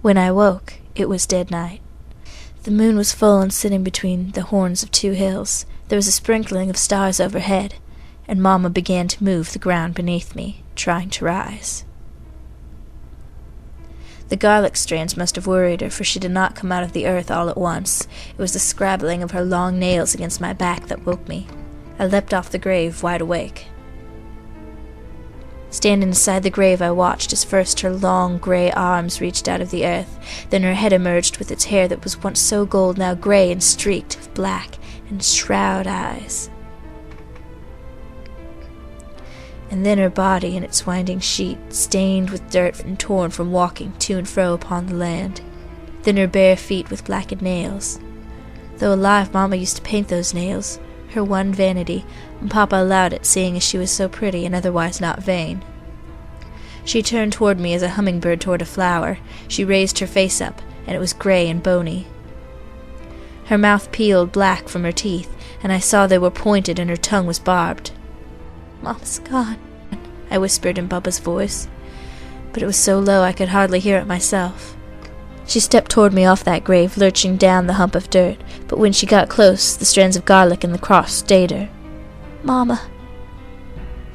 When I woke, it was dead night. The moon was full and sitting between the horns of 2 hills. There was a sprinkling of stars overhead, and Mamma began to move the ground beneath me, trying to rise. The garlic strands must have worried her, for she did not come out of the earth all at once. It was the scrabbling of her long nails against my back that woke me. I leapt off the grave, wide awake. Standing beside the grave, I watched as first her long grey arms reached out of the earth, then her head emerged with its hair that was once so gold, now grey and streaked with black, and shroud eyes. And then her body in its winding sheet, stained with dirt and torn from walking to and fro upon the land. Then her bare feet with blackened nails. Though alive, Mamma used to paint those nails, her one vanity, and Papa allowed it, seeing as she was so pretty and otherwise not vain. She turned toward me as a hummingbird toward a flower. She raised her face up, and it was grey and bony. Her mouth peeled black from her teeth, and I saw they were pointed and her tongue was barbed. "Mama's gone," I whispered in Bubba's voice, but it was so low I could hardly hear it myself. She stepped toward me off that grave, lurching down the hump of dirt, but when she got close, the strands of garlic and the cross stayed her. "Mama."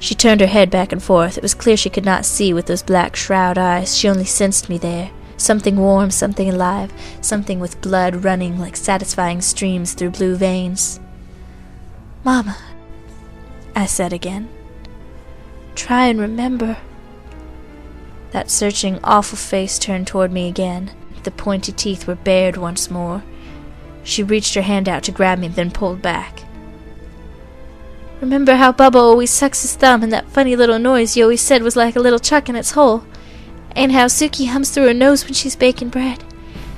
She turned her head back and forth. It was clear she could not see with those black shroud eyes. She only sensed me there, something warm, something alive, something with blood running like satisfying streams through blue veins. "Mama," I said again. "Try and remember." That searching, awful face turned toward me again. The pointy teeth were bared once more. She reached her hand out to grab me, then pulled back. "Remember how Bubba always sucks his thumb, and that funny little noise you always said was like a little chuck in its hole? And how Sukey hums through her nose when she's baking bread?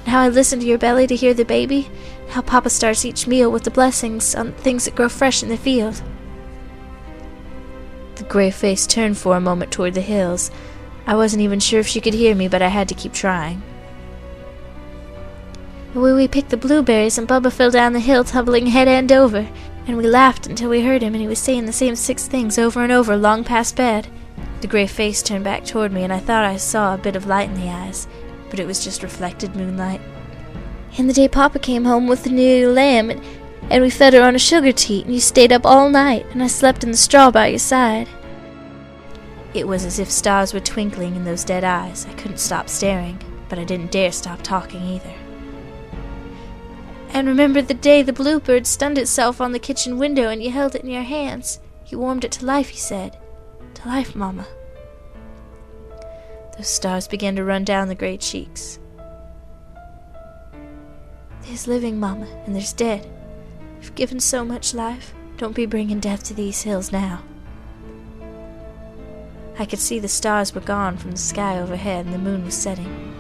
And how I listen to your belly to hear the baby? And how Papa starts each meal with the blessings on things that grow fresh in the field?" The grey face turned for a moment toward the hills. I wasn't even sure if she could hear me, but I had to keep trying. "The way we picked the blueberries and Bubba fell down the hill tumbling head end over, and we laughed until we heard him and he was saying the same 6 things over and over long past bed." The grey face turned back toward me, and I thought I saw a bit of light in the eyes, but it was just reflected moonlight. "And the day Papa came home with the new lamb, and we fed her on a sugar tea, and you stayed up all night, and I slept in the straw by your side." It was as if stars were twinkling in those dead eyes. I couldn't stop staring, but I didn't dare stop talking either. "And remember the day the bluebird stunned itself on the kitchen window and you held it in your hands. You warmed it to life, you said. To life, Mama." Those stars began to run down the grey cheeks. "There's living, Mama, and there's dead. You've given so much life. Don't be bringing death to these hills now." I could see the stars were gone from the sky overhead and the moon was setting.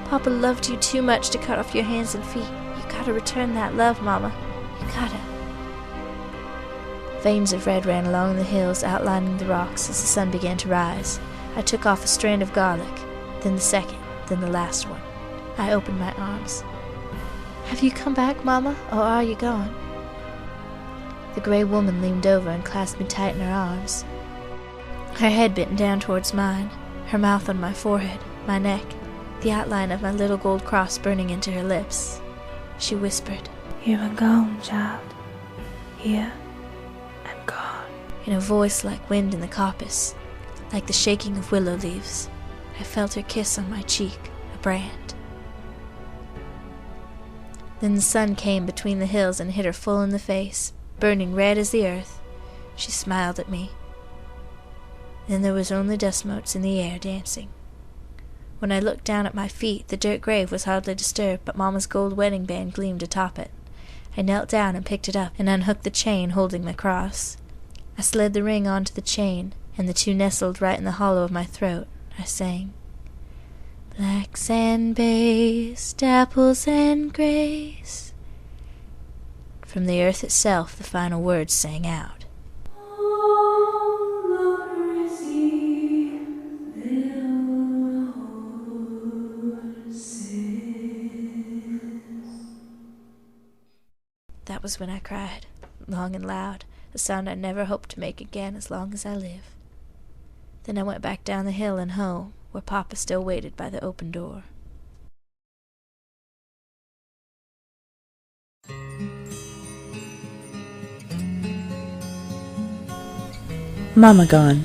"Papa loved you too much to cut off your hands and feet. You gotta return that love, Mama. You gotta." Veins of red ran along the hills, outlining the rocks as the sun began to rise. I took off a strand of garlic, then the second, then the last one. I opened my arms. "Have you come back, Mama, or are you gone?" The grey woman leaned over and clasped me tight in her arms. Her head bent down towards mine, her mouth on my forehead, my neck, the outline of my little gold cross burning into her lips. She whispered, "You are gone, child. Here and gone," in a voice like wind in the coppice, like the shaking of willow leaves. I felt her kiss on my cheek, a brand. Then the sun came between the hills and hit her full in the face, burning red as the earth. She smiled at me. Then there was only dust motes in the air dancing. When I looked down at my feet, the dirt grave was hardly disturbed, but Mama's gold wedding band gleamed atop it. I knelt down and picked it up and unhooked the chain holding my cross. I slid the ring onto the chain, and the 2 nestled right in the hollow of my throat. I sang, "Blacks and bays, dapples and grays." From the earth itself the final words sang out. That was when I cried, long and loud, a sound I never hoped to make again as long as I live. Then I went back down the hill and home, where Papa still waited by the open door. Mama Gone,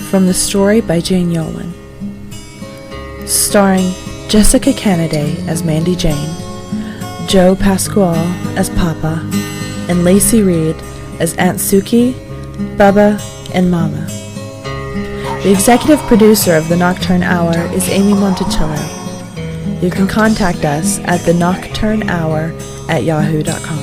from the story by Jane Yolen. Starring Jessica Canaday as Mandy Jane, Joe Pascual as Papa, and Lacy Reed as Aunt Sukey, Bubba, and Mama. The executive producer of the Nocturne Hour is Amy Monticello. You can contact us at thenocturnehour@yahoo.com.